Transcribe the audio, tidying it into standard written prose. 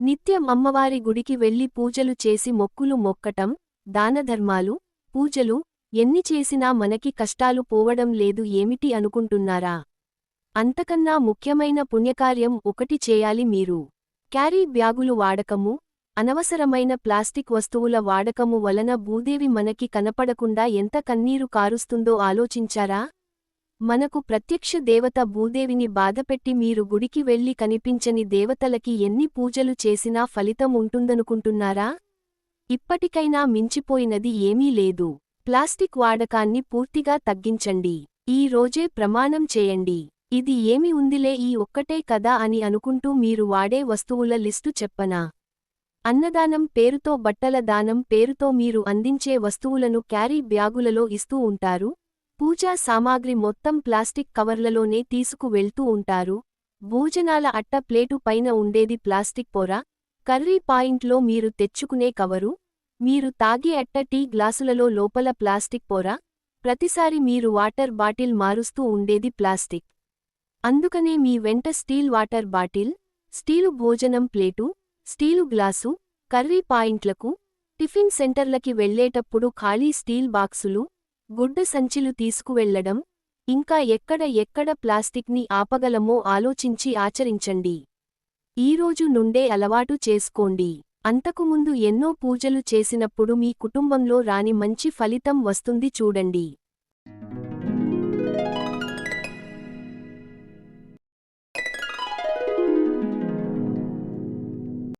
నిత్యం అమ్మవారి గుడికి వెళ్లి పూజలు చేసి మొక్కులు మొక్కటం, దానధర్మాలు, పూజలు ఎన్ని చేసినా మనకి కష్టాలు పోవడం లేదు ఏమిటి అనుకుంటున్నారా? అంతకన్నా ముఖ్యమైన పుణ్యకార్యం ఒకటి చేయాలి మీరు. క్యారీ బ్యాగులు వాడకము, అనవసరమైన ప్లాస్టిక్ వస్తువుల వాడకము వలన భూదేవి మనకి కనపడకుండా ఎంత కన్నీరు కారుస్తుందో ఆలోచించారా? మనకు ప్రత్యక్ష దేవత భూదేవిని బాధపెట్టి మీరు గుడికి వెళ్లి కనిపించని దేవతలకి ఎన్ని పూజలు చేసినా ఫలితం ఉంటుందనుకుంటున్నారా? ఇప్పటికైనా మించిపోయినది ఏమీ లేదు. ప్లాస్టిక్ వాడకాన్ని పూర్తిగా తగ్గించండి. ఈ రోజే ప్రమాణం చేయండి. ఇది ఏమి ఉందిలే ఈ ఒక్కటే కదా అని అనుకుంటూ మీరు వాడే వస్తువుల లిస్టు చెప్పనా? అన్నదానం పేరుతో బట్టల దానం పేరుతో మీరు అందించే వస్తువులను క్యారీ బ్యాగులలో ఇస్తూ ఉంటారు. పూజా సామాగ్రి మొత్తం ప్లాస్టిక్ కవర్లలోనే తీసుకు వెళ్తూ ఉంటారు. భోజనాల అట్ట ప్లేటు పైన ఉండేది ప్లాస్టిక్ పొర, కర్రీ పాయింట్లో మీరు తెచ్చుకునే కవరు, మీరు తాగే అట్ట టీ గ్లాసులలో లోపల ప్లాస్టిక్ పొర, ప్రతిసారి మీరు వాటర్ బాటిల్ మారుస్తూ ఉండేది ప్లాస్టిక్. అందుకనే మీ వెంట స్టీల్ వాటర్ బాటిల్, స్టీలు భోజనం ప్లేటు, స్టీలు గ్లాసు, కర్రీ పాయింట్లకు, టిఫిన్ సెంటర్లకి వెళ్లేటప్పుడు ఖాళీ స్టీల్ బాక్సులు, గుడ్డ సంచిలు తీసుకువెళ్లడం, ఇంకా ఎక్కడ ప్లాస్టిక్ని ఆపగలమో ఆలోచించి ఆచరించండి. ఈరోజు నుండే అలవాటు చేసుకోండి. అంతకుముందు ఎన్నో పూజలు చేసినప్పుడు మీ కుటుంబంలో రాని మంచి ఫలితం వస్తుంది చూడండి.